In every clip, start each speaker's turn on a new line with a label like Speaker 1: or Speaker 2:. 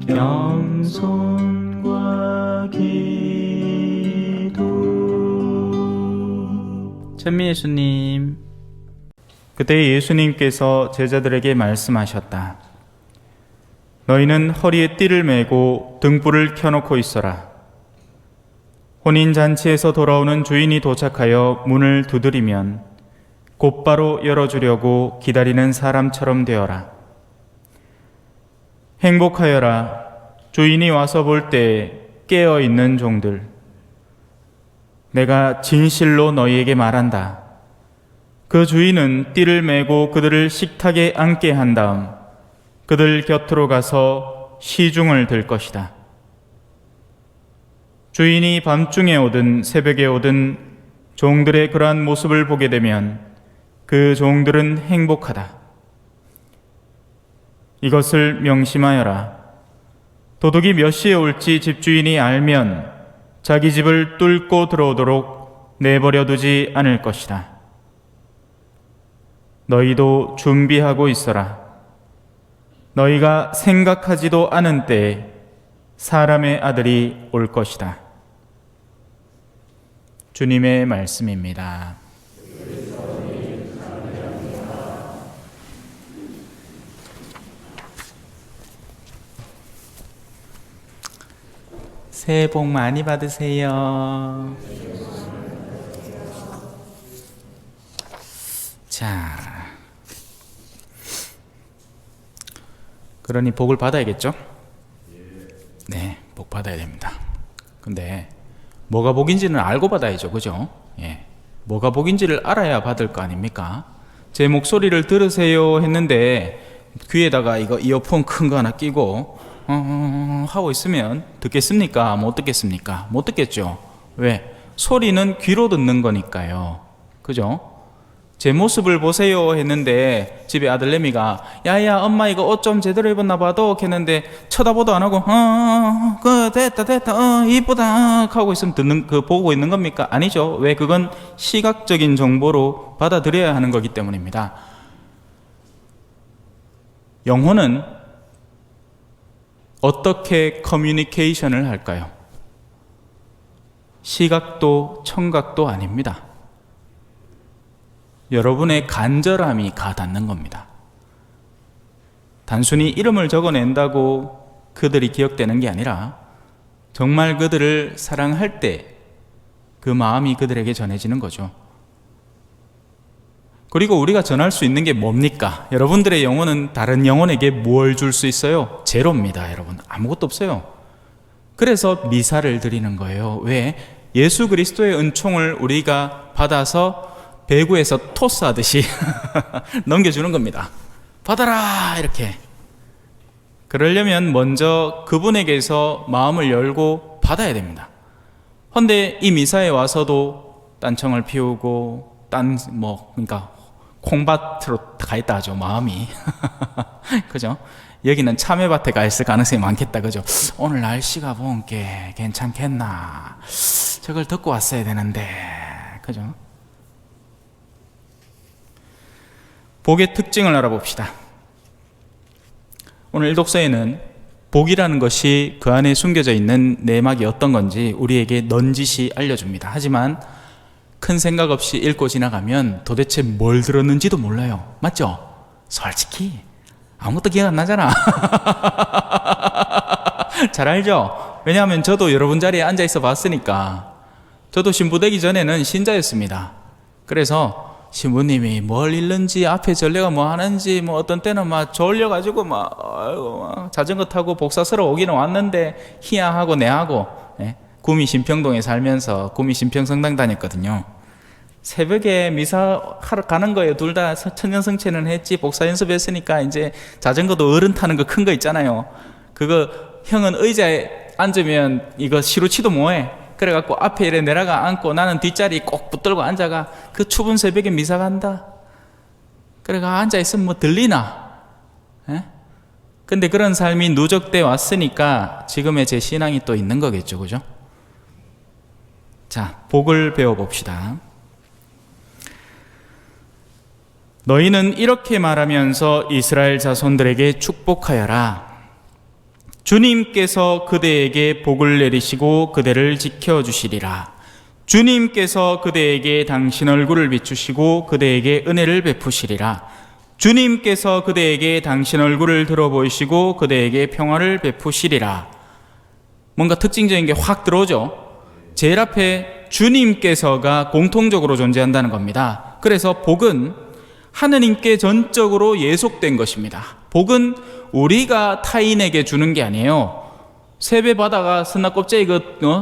Speaker 1: 겸손과 기도.
Speaker 2: 천미 예수님. 그때 예수님께서 제자들에게 말씀하셨다. 너희는 허리에 띠를 메고 등불을 켜놓고 있어라. 혼인잔치에서 돌아오는 주인이 도착하여 문을 두드리면 곧바로 열어주려고 기다리는 사람처럼 되어라. 행복하여라. 주인이 와서 볼 때 깨어있는 종들. 내가 진실로 너희에게 말한다. 그 주인은 띠를 메고 그들을 식탁에 앉게 한 다음 그들 곁으로 가서 시중을 들 것이다. 주인이 밤중에 오든 새벽에 오든 종들의 그러한 모습을 보게 되면 그 종들은 행복하다. 이것을 명심하여라. 도둑이 몇 시에 올지 집주인이 알면 자기 집을 뚫고 들어오도록 내버려 두지 않을 것이다. 너희도 준비하고 있어라. 너희가 생각하지도 않은 때에 사람의 아들이 올 것이다. 주님의 말씀입니다. 새해 복 많이 받으세요. 자, 그러니 복을 받아야겠죠? 네, 복 받아야 됩니다. 근데 뭐가 복인지는 알고 받아야죠, 그죠? 예, 뭐가 복인지를 알아야 받을 거 아닙니까? 제 목소리를 들으세요 했는데 귀에다가 이거 이어폰 큰 거 하나 끼고 하고 있으면 듣겠습니까? 못 듣겠습니까? 못 듣겠죠. 왜? 소리는 귀로 듣는 거니까요. 그죠? 제 모습을 보세요 했는데 집에 아들내미가 야야 엄마 이거 옷 좀 제대로 입었나 봐도 했는데 쳐다보도 안 하고 됐다 이쁘다 하고 있으면 보고 있는 겁니까? 아니죠. 왜? 그건 시각적인 정보로 받아들여야 하는 거기 때문입니다. 영혼은 어떻게 커뮤니케이션을 할까요? 시각도 청각도 아닙니다. 여러분의 간절함이 가닿는 겁니다. 단순히 이름을 적어낸다고 그들이 기억되는 게 아니라 정말 그들을 사랑할 때 그 마음이 그들에게 전해지는 거죠. 그리고 우리가 전할 수 있는 게 뭡니까? 여러분들의 영혼은 다른 영혼에게 뭘 줄 수 있어요? 제로입니다, 여러분. 아무것도 없어요. 그래서 미사를 드리는 거예요. 왜? 예수 그리스도의 은총을 우리가 받아서 배구에서 토스하듯이 넘겨주는 겁니다. 받아라! 이렇게. 그러려면 먼저 그분에게서 마음을 열고 받아야 됩니다. 그런데 이 미사에 와서도 딴청을 피우고 그러니까 콩밭으로 가 있다 하죠, 마음이. 그죠? 여기는 참외밭에 가 있을 가능성이 많겠다, 그죠? 오늘 날씨가 보니까 괜찮겠나? 저걸 듣고 왔어야 되는데, 그죠? 복의 특징을 알아봅시다. 오늘 일독서에는 복이라는 것이 그 안에 숨겨져 있는 내막이 어떤 건지 우리에게 넌지시 알려줍니다. 하지만 큰 생각 없이 읽고 지나가면 도대체 뭘 들었는지도 몰라요. 맞죠? 솔직히 아무것도 기억 안 나잖아. 잘 알죠? 왜냐하면 저도 여러분 자리에 앉아 있어 봤으니까. 저도 신부 되기 전에는 신자였습니다. 그래서 신부님이 뭘 읽는지 앞에 전례가 뭐 하는지 어떤 때는 막 졸려가지고 자전거 타고 복사서러 오기는 왔는데 희야하고 내하고 구미 신평동에 살면서 구미 신평성당 다녔거든요. 새벽에 미사 하러 가는 거예요. 둘 다 천년성체는 했지 복사 연습했으니까 이제 자전거도 어른 타는 거 큰 거 있잖아요. 그거 형은 의자에 앉으면 이거 시루치도 뭐해. 그래갖고 앞에 이래 내려가 앉고 나는 뒷자리 꼭 붙들고 앉아가 그 추운 새벽에 미사 간다. 그래가 앉아있으면 뭐 들리나? 근데 그런 삶이 누적돼 왔으니까 지금의 제 신앙이 또 있는 거겠죠, 그죠? 자, 복을 배워봅시다. 너희는 이렇게 말하면서 이스라엘 자손들에게 축복하여라. 주님께서 그대에게 복을 내리시고 그대를 지켜주시리라. 주님께서 그대에게 당신 얼굴을 비추시고 그대에게 은혜를 베푸시리라. 주님께서 그대에게 당신 얼굴을 들어보이시고 그대에게 평화를 베푸시리라. 뭔가 특징적인 게 확 들어오죠. 제일 앞에 주님께서가 공통적으로 존재한다는 겁니다. 그래서 복은 하느님께 전적으로 예속된 것입니다. 복은 우리가 타인에게 주는 게 아니에요. 세배 받아가 스나껍데기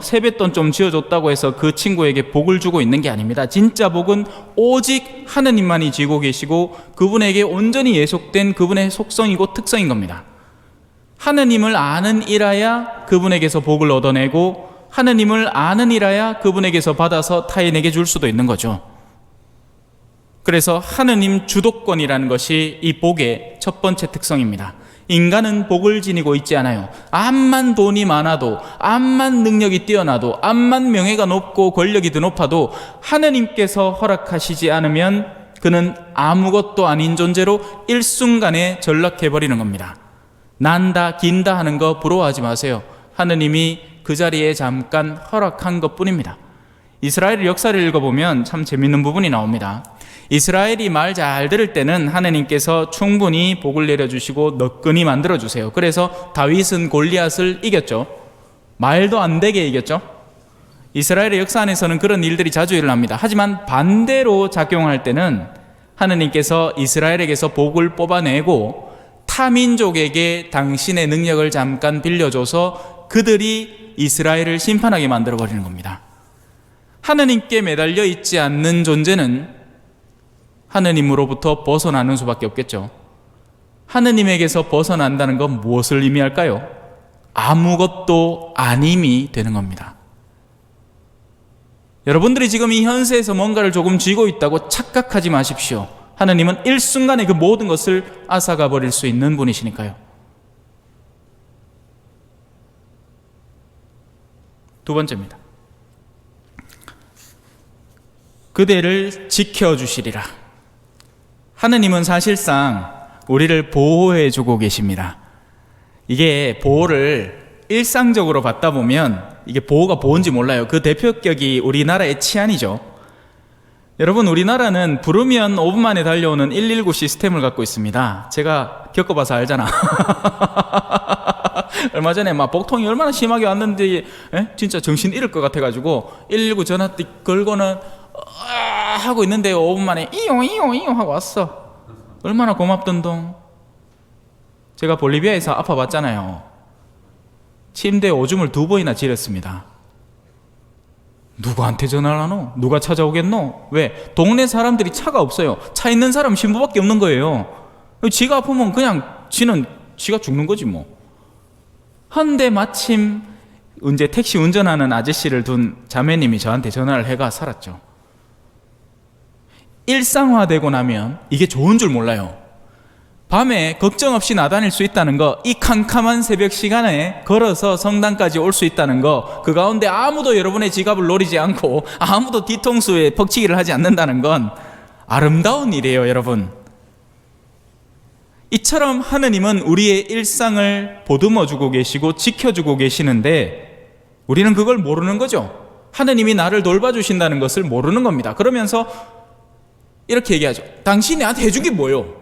Speaker 2: 세뱃돈 좀 지어줬다고 해서 그 친구에게 복을 주고 있는 게 아닙니다. 진짜 복은 오직 하느님만이 지고 계시고 그분에게 온전히 예속된 그분의 속성이고 특성인 겁니다. 하느님을 아는 이라야 그분에게서 복을 얻어내고 하느님을 아는 이라야 그분에게서 받아서 타인에게 줄 수도 있는 거죠. 그래서 하느님 주도권이라는 것이 이 복의 첫 번째 특성입니다. 인간은 복을 지니고 있지 않아요. 암만 돈이 많아도, 암만 능력이 뛰어나도, 암만 명예가 높고 권력이 더 높아도 하느님께서 허락하시지 않으면 그는 아무것도 아닌 존재로 일순간에 전락해버리는 겁니다. 난다 긴다 하는 거 부러워하지 마세요. 하느님이 그 자리에 잠깐 허락한 것뿐입니다. 이스라엘 역사를 읽어보면 참 재밌는 부분이 나옵니다. 이스라엘이 말 잘 들을 때는 하느님께서 충분히 복을 내려주시고 너끈히 만들어주세요. 그래서 다윗은 골리앗을 이겼죠. 말도 안 되게 이겼죠. 이스라엘의 역사 안에서는 그런 일들이 자주 일어납니다. 하지만 반대로 작용할 때는 하느님께서 이스라엘에게서 복을 뽑아내고 타민족에게 당신의 능력을 잠깐 빌려줘서 그들이 이스라엘을 심판하게 만들어버리는 겁니다. 하느님께 매달려 있지 않는 존재는 하느님으로부터 벗어나는 수밖에 없겠죠. 하느님에게서 벗어난다는 건 무엇을 의미할까요? 아무것도 아님이 되는 겁니다. 여러분들이 지금 이 현세에서 뭔가를 조금 쥐고 있다고 착각하지 마십시오. 하느님은 일순간에 그 모든 것을 앗아가 버릴 수 있는 분이시니까요. 두 번째입니다. 그대를 지켜주시리라. 하느님은 사실상 우리를 보호해 주고 계십니다. 이게 보호를 일상적으로 받다 보면 이게 보호가 뭔지 몰라요. 그 대표격이 우리나라의 치안이죠. 여러분, 우리나라는 부르면 5분 만에 달려오는 119 시스템을 갖고 있습니다. 제가 겪어봐서 알잖아. 얼마 전에 막 복통이 얼마나 심하게 왔는데 진짜 정신 잃을 것 같아가지고 119 전화 걸고는 하고 있는데 5분 만에 이용 하고 왔어. 얼마나 고맙던동. 제가 볼리비아에서 아파봤잖아요. 침대에 오줌을 2번이나 지렸습니다. 누구한테 전화를 하노? 누가 찾아오겠노? 왜? 동네 사람들이 차가 없어요. 차 있는 사람 신부밖에 없는 거예요. 지가 아프면 그냥 지가 죽는 거지 뭐. 한데 마침 이제 택시 운전하는 아저씨를 둔 자매님이 저한테 전화를 해가 살았죠. 일상화되고 나면 이게 좋은 줄 몰라요. 밤에 걱정 없이 나다닐 수 있다는 거, 이 캄캄한 새벽 시간에 걸어서 성당까지 올 수 있다는 거, 그 가운데 아무도 여러분의 지갑을 노리지 않고 아무도 뒤통수에 퍽치기를 하지 않는다는 건 아름다운 일이에요, 여러분. 이처럼 하느님은 우리의 일상을 보듬어주고 계시고 지켜주고 계시는데 우리는 그걸 모르는 거죠. 하느님이 나를 돌봐주신다는 것을 모르는 겁니다. 그러면서 이렇게 얘기하죠. 당신이 나한테 해준 게 뭐요?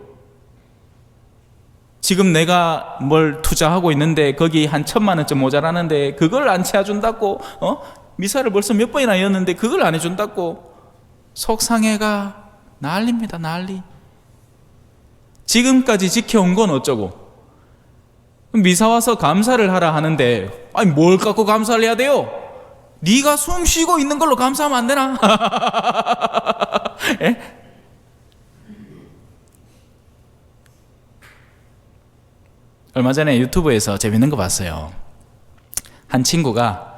Speaker 2: 지금 내가 뭘 투자하고 있는데 거기 한 1,000만 원쯤 모자라는데 그걸 안 채워준다고, 미사를 벌써 몇 번이나 였는데 그걸 안 해준다고 속상해가 난리입니다. 난리. 지금까지 지켜온 건 어쩌고? 미사 와서 감사를 하라 하는데 아니 뭘 갖고 감사를 해야 돼요? 네가 숨 쉬고 있는 걸로 감사하면 안 되나? 예? 얼마 전에 유튜브에서 재밌는 거 봤어요. 한 친구가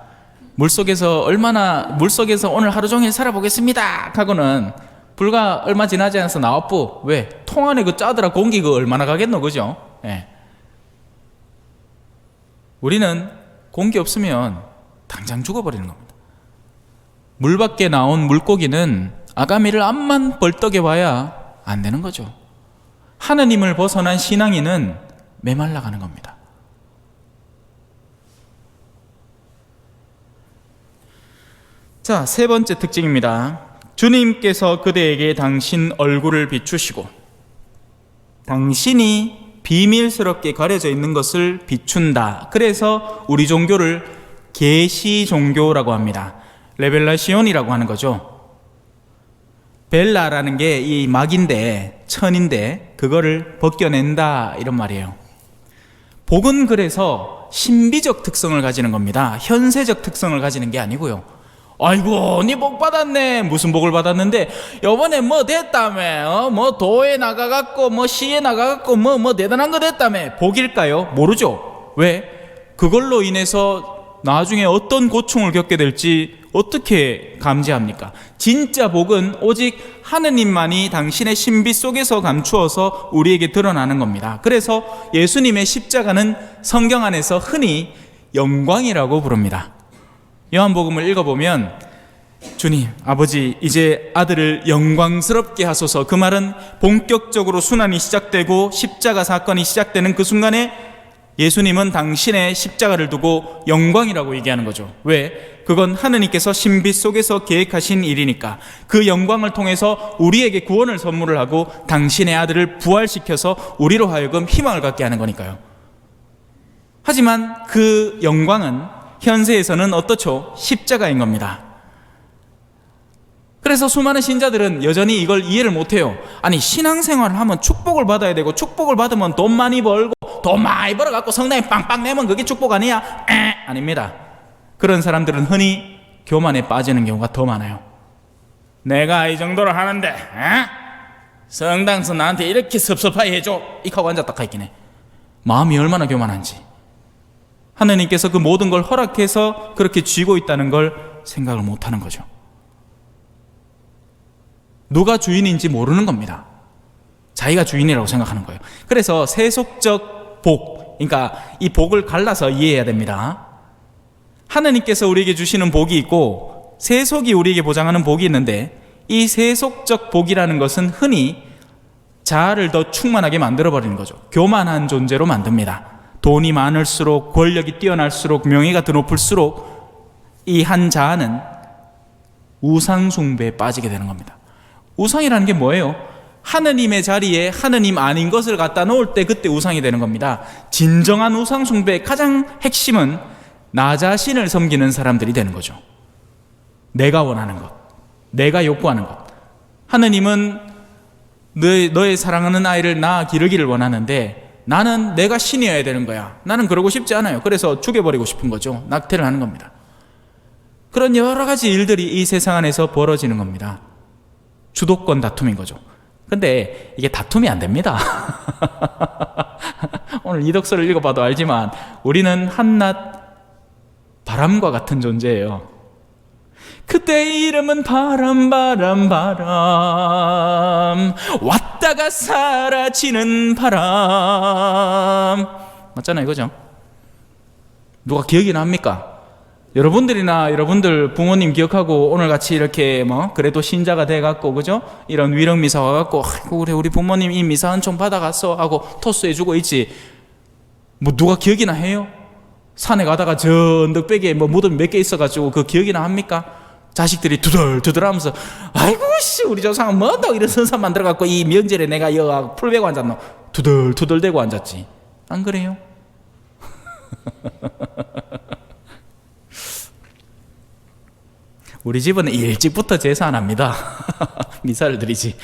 Speaker 2: 물속에서 오늘 하루 종일 살아보겠습니다 하고는 불과 얼마 지나지 않아서 나왔고, 왜? 통 안에 그 짜들아 공기 그 얼마나 가겠노, 그죠? 예. 우리는 공기 없으면 당장 죽어버리는 겁니다. 물 밖에 나온 물고기는 아가미를 앞만 벌떡해 봐야 안 되는 거죠. 하느님을 벗어난 신앙인은 메말라가는 겁니다. 자, 세 번째 특징입니다. 주님께서 그대에게 당신 얼굴을 비추시고, 당신이 비밀스럽게 가려져 있는 것을 비춘다. 그래서 우리 종교를 계시 종교라고 합니다. 레벨라시온이라고 하는 거죠. 벨라라는 게 이 막인데, 천인데 그거를 벗겨낸다 이런 말이에요. 복은 그래서 신비적 특성을 가지는 겁니다. 현세적 특성을 가지는 게 아니고요. 아이고, 니 복 받았네. 무슨 복을 받았는데? 요번에 뭐 됐다며? 뭐 도에 나가갖고, 뭐 시에 나가갖고, 뭐 대단한 거 됐다며? 복일까요? 모르죠. 왜? 그걸로 인해서 나중에 어떤 고충을 겪게 될지 어떻게 감지합니까? 진짜 복은 오직 하느님만이 당신의 신비 속에서 감추어서 우리에게 드러나는 겁니다. 그래서 예수님의 십자가는 성경 안에서 흔히 영광이라고 부릅니다. 요한복음을 읽어보면 주님, 아버지, 이제 아들을 영광스럽게 하소서. 그 말은 본격적으로 순환이 시작되고 십자가 사건이 시작되는 그 순간에 예수님은 당신의 십자가를 두고 영광이라고 얘기하는 거죠. 왜? 그건 하느님께서 신비 속에서 계획하신 일이니까. 그 영광을 통해서 우리에게 구원을 선물을 하고 당신의 아들을 부활시켜서 우리로 하여금 희망을 갖게 하는 거니까요. 하지만 그 영광은 현세에서는 어떻죠? 십자가인 겁니다. 그래서 수많은 신자들은 여전히 이걸 이해를 못해요. 아니, 신앙생활을 하면 축복을 받아야 되고, 축복을 받으면 돈 많이 벌고, 돈 많이 벌어갖고 성당에 빵빵 내면 그게 축복 아니야? 아닙니다. 그런 사람들은 흔히 교만에 빠지는 경우가 더 많아요. 내가 이 정도로 하는데 성당에서 나한테 이렇게 섭섭하게 해줘, 이하고 앉았다 가있긴 해. 마음이 얼마나 교만한지. 하느님께서 그 모든 걸 허락해서 그렇게 쥐고 있다는 걸 생각을 못하는 거죠. 누가 주인인지 모르는 겁니다. 자기가 주인이라고 생각하는 거예요. 그래서 세속적 복, 그러니까 이 복을 갈라서 이해해야 됩니다. 하느님께서 우리에게 주시는 복이 있고 세속이 우리에게 보장하는 복이 있는데, 이 세속적 복이라는 것은 흔히 자아를 더 충만하게 만들어버리는 거죠. 교만한 존재로 만듭니다. 돈이 많을수록, 권력이 뛰어날수록, 명예가 더 높을수록 이 한 자아는 우상 숭배에 빠지게 되는 겁니다. 우상이라는 게 뭐예요? 하느님의 자리에 하느님 아닌 것을 갖다 놓을 때 그때 우상이 되는 겁니다. 진정한 우상 숭배의 가장 핵심은 나 자신을 섬기는 사람들이 되는 거죠. 내가 원하는 것, 내가 욕구하는 것. 하느님은 너의 사랑하는 아이를 낳아 기르기를 원하는데 나는 내가 신이어야 되는 거야. 나는 그러고 싶지 않아요. 그래서 죽여버리고 싶은 거죠. 낙태를 하는 겁니다. 그런 여러 가지 일들이 이 세상 안에서 벌어지는 겁니다. 주도권 다툼인 거죠. 근데 이게 다툼이 안 됩니다. 오늘 이 독서를 읽어봐도 알지만 우리는 한낱 바람과 같은 존재예요. 그때의 이름은 바람, 바람, 바람, 왔다가 사라지는 바람. 맞잖아요, 그죠? 누가 기억이 납니까? 여러분들이나 여러분들 부모님 기억하고 오늘 같이 이렇게 그래도 신자가 돼갖고, 그죠? 이런 위령미사 와갖고, 아이고, 그래, 우리 부모님 이 미사 은총 받아갔어 하고 토스해주고 있지. 누가 기억이나 해요? 산에 가다가 저 언덕배기에 무덤 몇 개 있어가지고 그 기억이나 합니까? 자식들이 두들두들 하면서, 아이고, 씨, 우리 조상은 뭐한다고 이런 선산 만들어갖고 이 명절에 내가 여가 풀 베고 앉았노? 두들두들 대고 앉았지. 안 그래요? 우리 집은 일찍부터 제사 안 합니다. 미사를 드리지.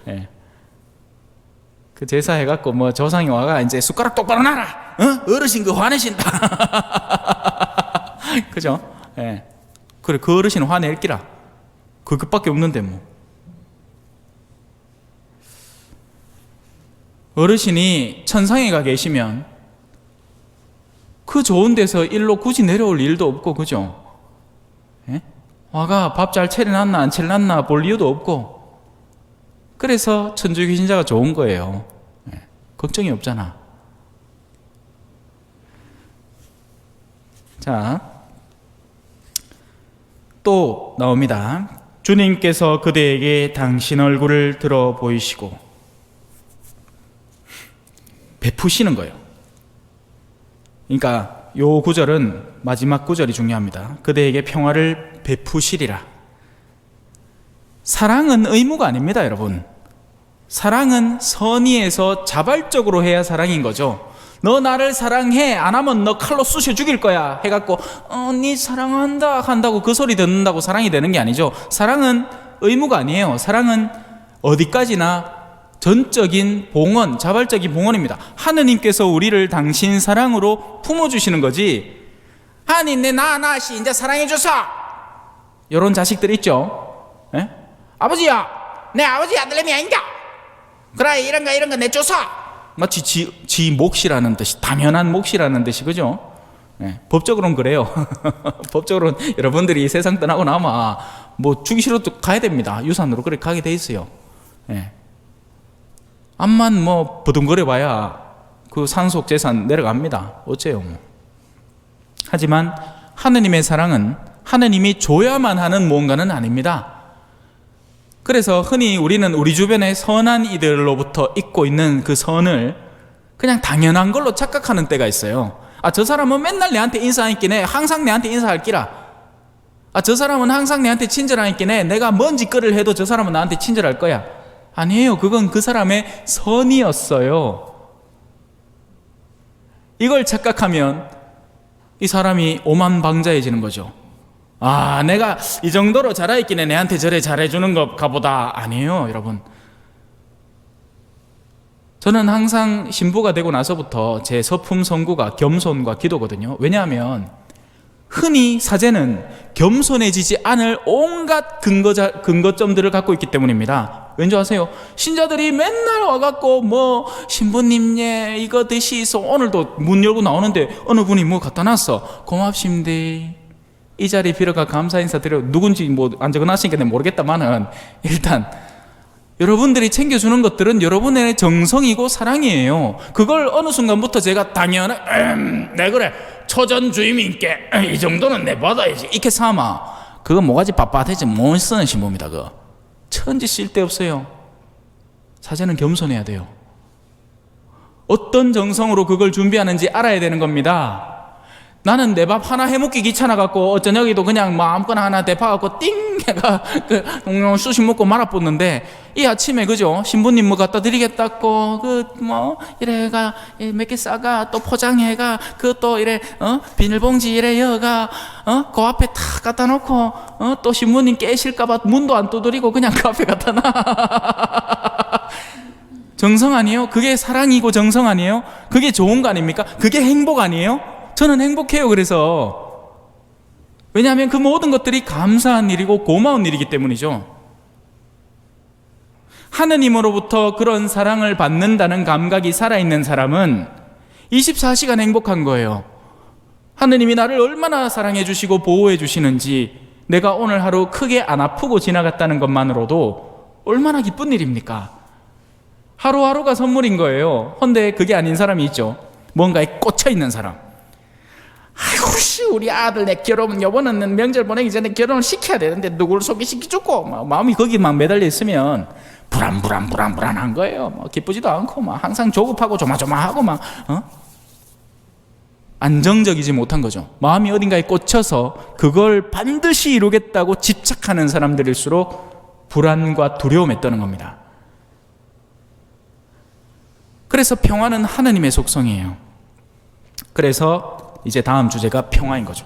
Speaker 2: 네. 그 제사 해갖고 조상이 와가 이제 숟가락 똑바로 놔라. 어르신 그 화내신다. 그죠? 예. 네. 그래, 그 어르신은 화낼 기라. 그것밖에 없는데 뭐. 어르신이 천상에 가 계시면 그 좋은 데서 일로 굳이 내려올 일도 없고, 그죠? 예? 와가 밥 잘 차려놨나 안 차려놨나 볼 이유도 없고, 그래서 천주 귀신자가 좋은 거예요. 예. 걱정이 없잖아. 자, 또 나옵니다. 주님께서 그대에게 당신 얼굴을 들어 보이시고 베푸시는 거예요. 그러니까 요 구절은 마지막 구절이 중요합니다. 그대에게 평화를 베푸시리라. 사랑은 의무가 아닙니다, 여러분. 사랑은 선의에서 자발적으로 해야 사랑인 거죠. 너 나를 사랑해, 안 하면 너 칼로 쑤셔 죽일 거야 해갖고 네 사랑한다 한다고 그 소리 듣는다고 사랑이 되는 게 아니죠. 사랑은 의무가 아니에요. 사랑은 어디까지나 전적인 봉헌, 자발적인 봉헌입니다. 하느님께서 우리를 당신 사랑으로 품어주시는 거지, 하나님 내 나씨 이제 사랑해줘서, 이런 자식들 있죠. 에? 아버지야, 내 아버지 아들내미 아닌가? 그래 이런 거 내줘서, 마치 지 몫이라는 뜻이, 당연한 몫이라는 뜻이, 그죠? 네, 법적으로는 그래요. 법적으로는 여러분들이 세상 떠나고 나면 뭐 주기시로 또 가야 됩니다. 유산으로 그렇게 가게 돼 있어요. 네. 암만 뭐 부둥거려 봐야 그 상속 재산 내려갑니다. 어째요 뭐. 하지만 하느님의 사랑은 하느님이 줘야만 하는 무언가는 아닙니다. 그래서 흔히 우리는 우리 주변의 선한 이들로부터 잊고 있는 그 선을 그냥 당연한 걸로 착각하는 때가 있어요. 저 사람은 맨날 내한테 인사하기네, 항상 내한테 인사할 끼라. 저 사람은 항상 내한테 친절하기네, 내가 뭔 짓거리를 해도 저 사람은 나한테 친절할 거야. 아니에요. 그건 그 사람의 선이었어요. 이걸 착각하면 이 사람이 오만방자해지는 거죠. 내가 이 정도로 잘하있기네 내한테 저래 잘해주는 것가 보다. 아니에요, 여러분. 저는 항상 신부가 되고 나서부터 제 서품 선구가 겸손과 기도거든요. 왜냐하면 흔히 사제는 겸손해지지 않을 온갖 근거점들을 갖고 있기 때문입니다. 왠지 아세요? 신자들이 맨날 와갖고 뭐 신부님 예 이거 드시소, 오늘도 문 열고 나오는데 어느 분이 뭐 갖다 놨어, 고맙습니다, 이 자리 빌어가 감사 인사드려. 누군지 뭐 안 적어놨으니까 모르겠다마는 일단 여러분들이 챙겨주는 것들은 여러분의 정성이고 사랑이에요. 그걸 어느 순간부터 제가 당연한 네 그래 초전 주임님께 이 정도는 내 받아야지 이렇게 삼아, 그거 뭐가지 빳빳해지 못 쓰는 신부입니다. 그거 천지 쓸데없어요. 사제는 겸손해야 돼요. 어떤 정성으로 그걸 준비하는지 알아야 되는 겁니다. 나는 내 밥 하나 해먹기 귀찮아갖고 저녁에도 그냥 뭐 아무거나 하나 대파갖고 띵 해가 수십 먹고 말아붙는데, 이 아침에 그죠, 신부님 뭐 갖다 드리겠다고 그 뭐 이래가 몇 개 싸가 또 포장해가 그 또 이래 비닐봉지 이래 여가 그 앞에 탁 갖다 놓고 또 신부님 깨실까봐 문도 안 두드리고 그냥 그 앞에 갖다 놔. 정성 아니에요? 그게 사랑이고 정성 아니에요? 그게 좋은 거 아닙니까? 그게 행복 아니에요? 저는 행복해요. 그래서 왜냐하면 그 모든 것들이 감사한 일이고 고마운 일이기 때문이죠. 하느님으로부터 그런 사랑을 받는다는 감각이 살아있는 사람은 24시간 행복한 거예요. 하느님이 나를 얼마나 사랑해 주시고 보호해 주시는지, 내가 오늘 하루 크게 안 아프고 지나갔다는 것만으로도 얼마나 기쁜 일입니까? 하루하루가 선물인 거예요. 근데 그게 아닌 사람이 있죠. 뭔가에 꽂혀 있는 사람. 아이고 씨, 우리 아들 내 결혼 요번에는 명절 보내기 전에 결혼을 시켜야 되는데 누구를 소개시켜주고 마음이 거기 막 매달려 있으면 불안한 거예요. 기쁘지도 않고 항상 조급하고 조마조마하고 안정적이지 못한 거죠. 마음이 어딘가에 꽂혀서 그걸 반드시 이루겠다고 집착하는 사람들일수록 불안과 두려움에 떠는 겁니다. 그래서 평화는 하느님의 속성이에요. 그래서 이제 다음 주제가 평화인 거죠.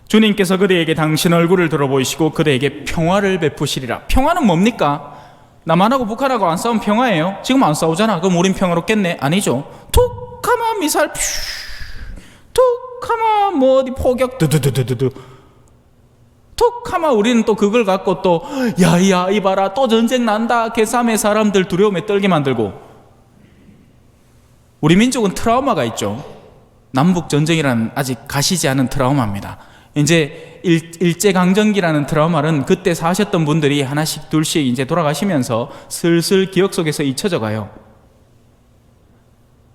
Speaker 2: 주님께서 그대에게 당신 얼굴을 들어보이시고 그대에게 평화를 베푸시리라. 평화는 뭡니까? 남한하고 북한하고 안 싸우면 평화예요? 지금 안 싸우잖아. 그럼 우린 평화롭겠네? 아니죠. 툭 하면 미사일 툭 하면 뭐 어디 포격 두두두두두 툭 하면 우리는 또 그걸 갖고 또 야야 이봐라 또 전쟁 난다 개3의 사람들 두려움에 떨게 만들고. 우리 민족은 트라우마가 있죠. 남북전쟁이라는 아직 가시지 않은 트라우마입니다. 이제 일제강점기라는 트라우마는 그때 사셨던 분들이 하나씩 둘씩 이제 돌아가시면서 슬슬 기억 속에서 잊혀져 가요.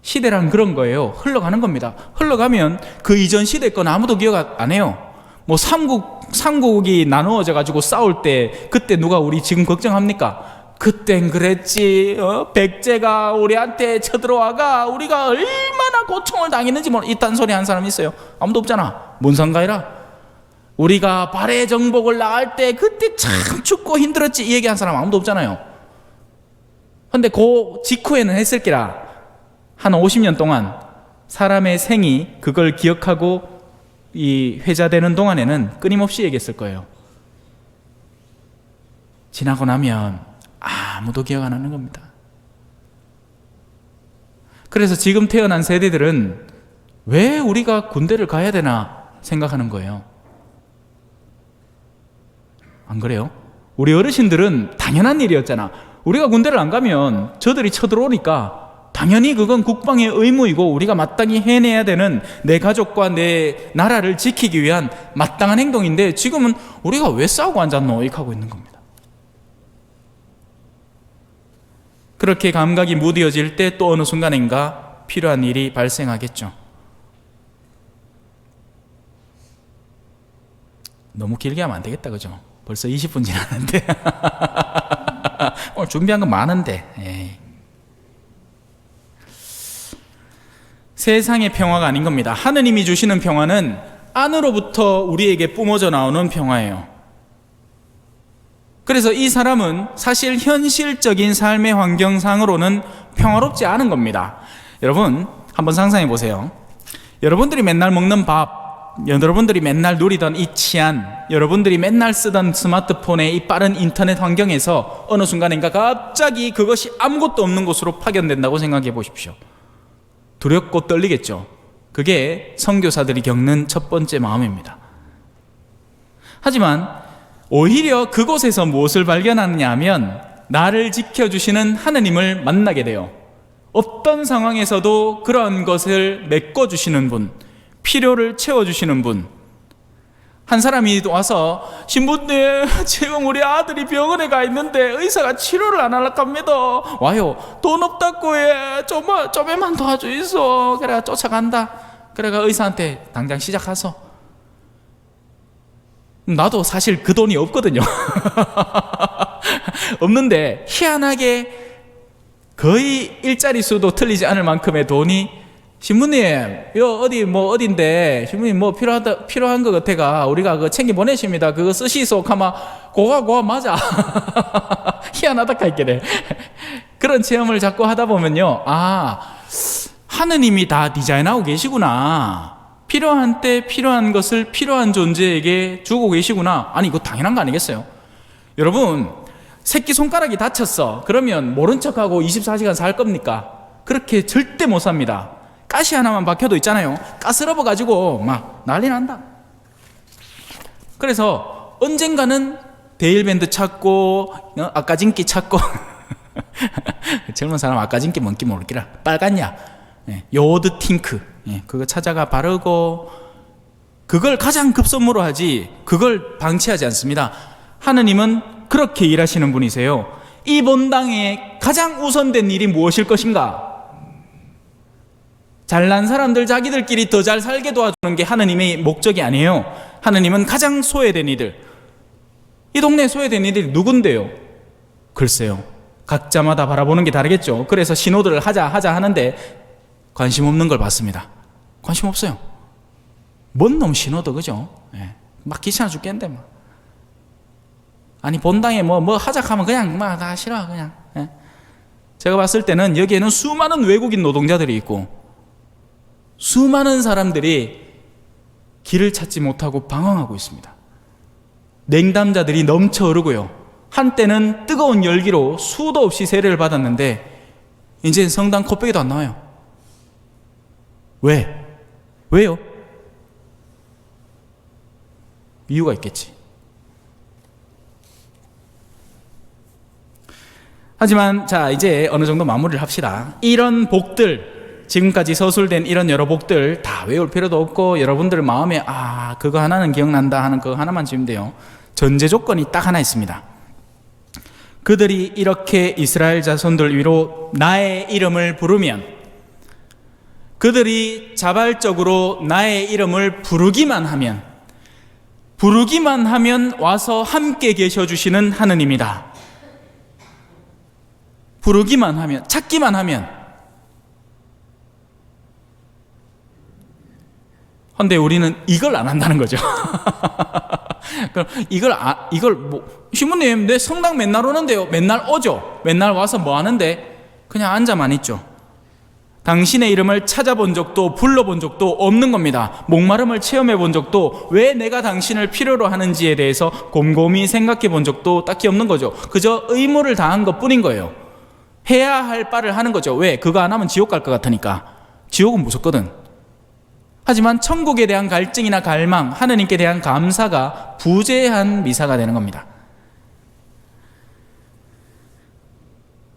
Speaker 2: 시대란 그런 거예요. 흘러가는 겁니다. 흘러가면 그 이전 시대 건 아무도 기억 안 해요. 뭐 삼국이 나누어져 가지고 싸울 때 그때 누가 우리 지금 걱정합니까? 그땐 그랬지. 백제가 우리한테 쳐들어와가 우리가 얼마나 고통을 당했는지 이딴 소리 한 사람 있어요? 아무도 없잖아. 뭔 상관이라? 우리가 발해 정복을 나갈 때 그때 참 춥고 힘들었지, 이 얘기한 사람 아무도 없잖아요. 근데 그 직후에는 했을 기라. 한 50년 동안 사람의 생이 그걸 기억하고 이 회자되는 동안에는 끊임없이 얘기했을 거예요. 지나고 나면 아무도 기억 안 하는 겁니다. 그래서 지금 태어난 세대들은 왜 우리가 군대를 가야 되나 생각하는 거예요. 안 그래요? 우리 어르신들은 당연한 일이었잖아. 우리가 군대를 안 가면 저들이 쳐들어오니까 당연히 그건 국방의 의무이고 우리가 마땅히 해내야 되는 내 가족과 내 나라를 지키기 위한 마땅한 행동인데, 지금은 우리가 왜 싸우고 앉았노? 이렇게 하고 있는 겁니다. 그렇게 감각이 무뎌질 때 또 어느 순간인가 필요한 일이 발생하겠죠. 너무 길게 하면 안 되겠다, 그죠? 벌써 20분 지났는데 오늘 준비한 건 많은데. 에이. 세상의 평화가 아닌 겁니다. 하느님이 주시는 평화는 안으로부터 우리에게 뿜어져 나오는 평화예요. 그래서 이 사람은 사실 현실적인 삶의 환경상으로는 평화롭지 않은 겁니다. 여러분 한번 상상해 보세요. 여러분들이 맨날 먹는 밥, 여러분들이 맨날 누리던 이 치안, 여러분들이 맨날 쓰던 스마트폰의 이 빠른 인터넷 환경에서 어느 순간인가 갑자기 그것이 아무것도 없는 곳으로 파견된다고 생각해 보십시오. 두렵고 떨리겠죠. 그게 선교사들이 겪는 첫 번째 마음입니다. 하지만 오히려 그곳에서 무엇을 발견하느냐 하면 나를 지켜주시는 하느님을 만나게 돼요. 어떤 상황에서도 그런 것을 메꿔주시는 분, 필요를 채워주시는 분. 한 사람이 와서 신부님, 지금 우리 아들이 병원에 가 있는데 의사가 치료를 안 하려고 합니다. 와요. 돈 없다고 해. 좀만 도와주이소. 그래가 쫓아간다. 그래가 의사한테 당장 시작하소. 나도 사실 그 돈이 없거든요. 없는데 희한하게 거의 일자리 수도 틀리지 않을 만큼의 돈이, 신부님 요 어딘데 신부님 뭐 필요한 거 같아가 우리가 그거 챙겨 보내십니다. 그거 쓰시소. 가마 고가 맞아. 희한하다 카이게 돼. 그런 체험을 자꾸 하다 보면요, 하느님이 다 디자인하고 계시구나. 필요한 때 필요한 것을 필요한 존재에게 주고 계시구나. 아니 이거 당연한 거 아니겠어요? 여러분 새끼손가락이 다쳤어. 그러면 모른 척하고 24시간 살 겁니까? 그렇게 절대 못 삽니다. 가시 하나만 박혀도 있잖아요. 가스러버 가지고 막 난리 난다. 그래서 언젠가는 데일밴드 찾고 아까진기 찾고 젊은 사람 아까진기 뭔지 모르겠라. 빨간야 요오드 팅크 그거 찾아가 바르고, 그걸 가장 급선무로 하지 그걸 방치하지 않습니다. 하느님은 그렇게 일하시는 분이세요. 이 본당에 가장 우선된 일이 무엇일 것인가? 잘난 사람들 자기들끼리 더 잘 살게 도와주는 게 하느님의 목적이 아니에요. 하느님은 가장 소외된 이들, 이 동네에 소외된 이들이 누군데요? 글쎄요, 각자마다 바라보는 게 다르겠죠. 그래서 신호들을 하자 하는데 관심 없는 걸 봤습니다. 관심 없어요. 뭔 놈 신호도, 그죠? 막 귀찮아 죽겠는데 막. 아니 본당에 뭐 하자 하면 그냥 막 다 싫어 그냥. 제가 봤을 때는 여기에는 수많은 외국인 노동자들이 있고 수많은 사람들이 길을 찾지 못하고 방황하고 있습니다. 냉담자들이 넘쳐 흐르고요. 한때는 뜨거운 열기로 수도 없이 세례를 받았는데 이제 성당 코빼기도 안 나와요. 왜요? 이유가 있겠지. 하지만 자, 이제 어느 정도 마무리를 합시다. 이런 복들, 지금까지 서술된 이런 여러 복들 다 외울 필요도 없고 여러분들 마음에 그거 하나는 기억난다 하는 그거 하나만 지으면 돼요. 전제 조건이 딱 하나 있습니다. 그들이 이렇게 이스라엘 자손들 위로 나의 이름을 부르면, 그들이 자발적으로 나의 이름을 부르기만 하면 와서 함께 계셔 주시는 하느님이다. 부르기만 하면, 찾기만 하면. 근데 우리는 이걸 안 한다는 거죠. 그럼 이걸 신부님, 내 성당 맨날 오는데요. 맨날 오죠. 맨날 와서 뭐 하는데? 그냥 앉아만 있죠. 당신의 이름을 찾아본 적도 불러본 적도 없는 겁니다. 목마름을 체험해 본 적도, 왜 내가 당신을 필요로 하는지에 대해서 곰곰이 생각해 본 적도 딱히 없는 거죠. 그저 의무를 다한 것 뿐인 거예요. 해야 할 바를 하는 거죠. 왜? 그거 안 하면 지옥 갈 것 같으니까. 지옥은 무섭거든. 하지만 천국에 대한 갈증이나 갈망, 하느님께 대한 감사가 부재한 미사가 되는 겁니다.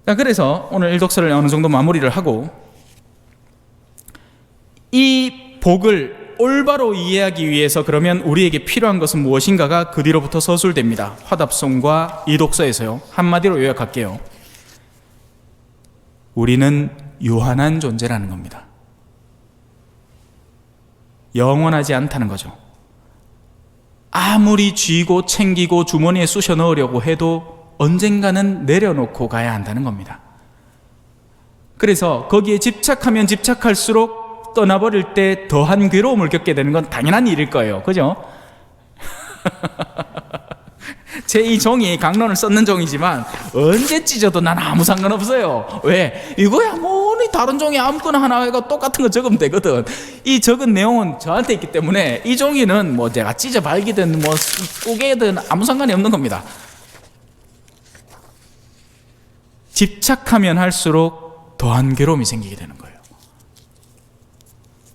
Speaker 2: 자, 그래서 오늘 일독서를 어느 정도 마무리를 하고, 이 복을 올바로 이해하기 위해서 그러면 우리에게 필요한 것은 무엇인가가 그 뒤로부터 서술됩니다. 화답송과 이독서에서요. 한마디로 요약할게요. 우리는 유한한 존재라는 겁니다. 영원하지 않다는 거죠. 아무리 쥐고 챙기고 주머니에 쑤셔 넣으려고 해도 언젠가는 내려놓고 가야 한다는 겁니다. 그래서 거기에 집착하면 집착할수록 떠나버릴 때 더한 괴로움을 겪게 되는 건 당연한 일일 거예요. 그죠? 제 이 종이 강론을 썼는 종이지만 언제 찢어도 난 아무 상관없어요. 왜? 이거야 뭐 다른 종이 아무거나 하나 해가 똑같은 거 적으면 되거든. 이 적은 내용은 저한테 있기 때문에 이 종이는 뭐 제가 찢어 발기든 뭐 쪼개든 아무 상관이 없는 겁니다. 집착하면 할수록 더한 괴로움이 생기게 되는 거예요.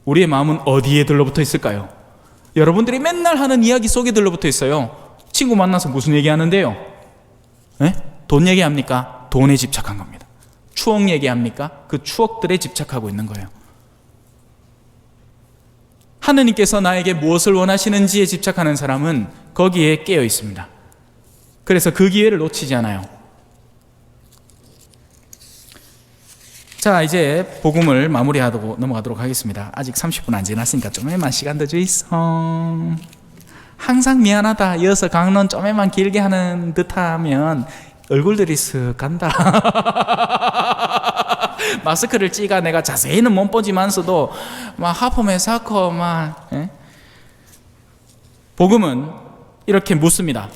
Speaker 2: 우리의 마음은 어디에 들러붙어 있을까요? 여러분들이 맨날 하는 이야기 속에 들러붙어 있어요. 친구 만나서 무슨 얘기하는데요? 네? 돈 얘기합니까? 돈에 집착한 겁니다. 추억 얘기합니까? 그 추억들에 집착하고 있는 거예요. 하느님께서 나에게 무엇을 원하시는지에 집착하는 사람은 거기에 깨어 있습니다. 그래서 그 기회를 놓치지 않아요. 자, 이제 복음을 마무리하고 넘어가도록 하겠습니다. 아직 30분 안 지났으니까 좀만 시간 더 주이소. 항상 미안하다, 이어서 강론 좀만 길게 하는 듯하면 얼굴들이 쓱 간다. 마스크를 찌가 내가 자세히는 못 보지만서도 막 하품에 사코 막. 예? 복음은 이렇게 묻습니다.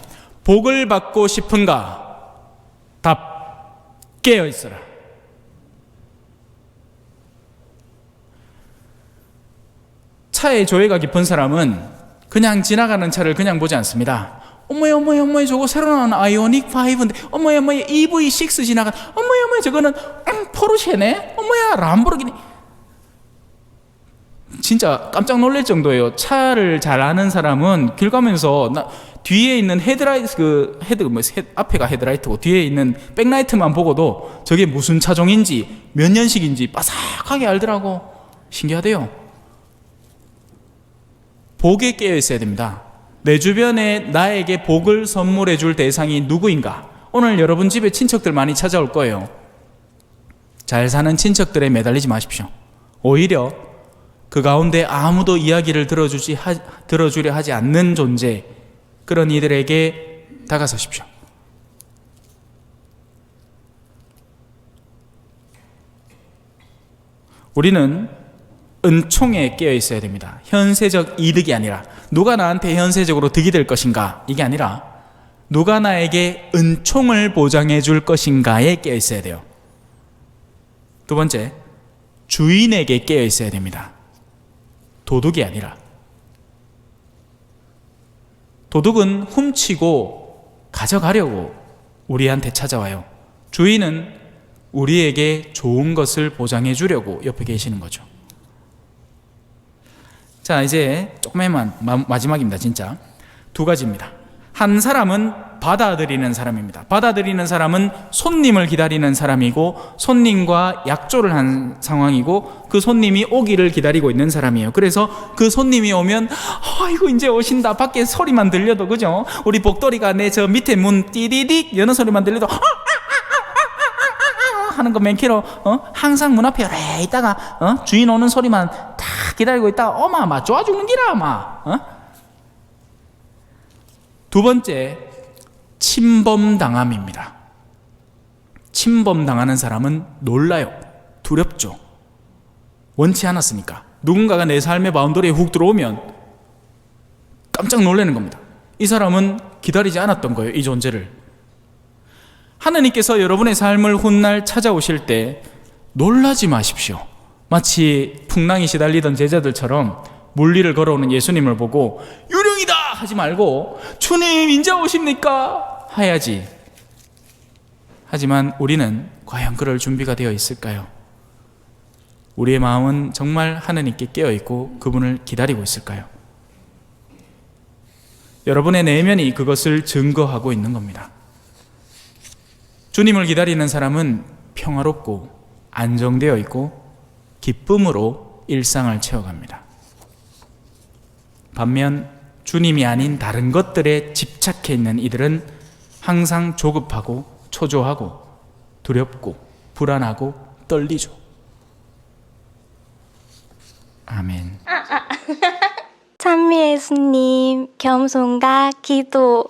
Speaker 2: 복을 받고 싶은가? 답, 깨어 있어라. 차에 조예가 깊은 사람은 그냥 지나가는 차를 그냥 보지 않습니다. 어머야 저거 새로 나온 아이오닉 5인데 어머야 EV6 지나가. 어머야 저거는 포르쉐네. 어머야 람보르기니. 진짜 깜짝 놀랄 정도예요. 차를 잘 아는 사람은 길 가면서 뒤에 있는 헤드라이트 앞에가 헤드라이트고 뒤에 있는 백라이트만 보고도 저게 무슨 차종인지 몇 년식인지 빠삭하게 알더라고. 신기하대요. 복에 깨어 있어야 됩니다. 내 주변에 나에게 복을 선물해 줄 대상이 누구인가? 오늘 여러분 집에 친척들 많이 찾아올 거예요. 잘 사는 친척들에 매달리지 마십시오. 오히려 그 가운데 아무도 이야기를 들어주려 하지 않는 존재, 그런 이들에게 다가서십시오. 우리는 은총에 깨어 있어야 됩니다. 현세적 이득이 아니라 누가 나한테 현세적으로 득이 될 것인가, 이게 아니라 누가 나에게 은총을 보장해 줄 것인가에 깨어 있어야 돼요. 두 번째, 주인에게 깨어 있어야 됩니다. 도둑이 아니라. 도둑은 훔치고 가져가려고 우리한테 찾아와요. 주인은 우리에게 좋은 것을 보장해 주려고 옆에 계시는 거죠. 자, 이제 조금만 마지막입니다. 진짜 두 가지입니다. 한 사람은 받아들이는 사람입니다. 받아들이는 사람은 손님을 기다리는 사람이고, 손님과 약조를 한 상황이고, 그 손님이 오기를 기다리고 있는 사람이에요. 그래서 그 손님이 오면 아이고 이제 오신다, 밖에 소리만 들려도, 그죠? 우리 복돌이가 내 저 밑에 문 띠디딕 여는 소리만 들려도 하는 거 맨키로 항상 문 앞에 오래 있다가 주인 오는 소리만 다 기다리고 있다가 어마 좋아 죽는 기라 아마. 두 번째, 침범당함입니다. 침범당하는 사람은 놀라요. 두렵죠. 원치 않았으니까. 누군가가 내 삶의 바운더리에 훅 들어오면 깜짝 놀라는 겁니다. 이 사람은 기다리지 않았던 거예요, 이 존재를. 하나님께서 여러분의 삶을 훗날 찾아오실 때 놀라지 마십시오. 마치 풍랑이 시달리던 제자들처럼 물리를 걸어오는 예수님을 보고 유령이다 하지 말고 주님 인제 오십니까 해야지. 하지만 우리는 과연 그럴 준비가 되어 있을까요? 우리의 마음은 정말 하나님께 깨어있고 그분을 기다리고 있을까요? 여러분의 내면이 그것을 증거하고 있는 겁니다. 주님을 기다리는 사람은 평화롭고 안정되어 있고 기쁨으로 일상을 채워갑니다. 반면 주님이 아닌 다른 것들에 집착해 있는 이들은 항상 조급하고 초조하고 두렵고 불안하고 떨리죠. 아멘.
Speaker 3: 찬미 예수님, 겸손과 기도.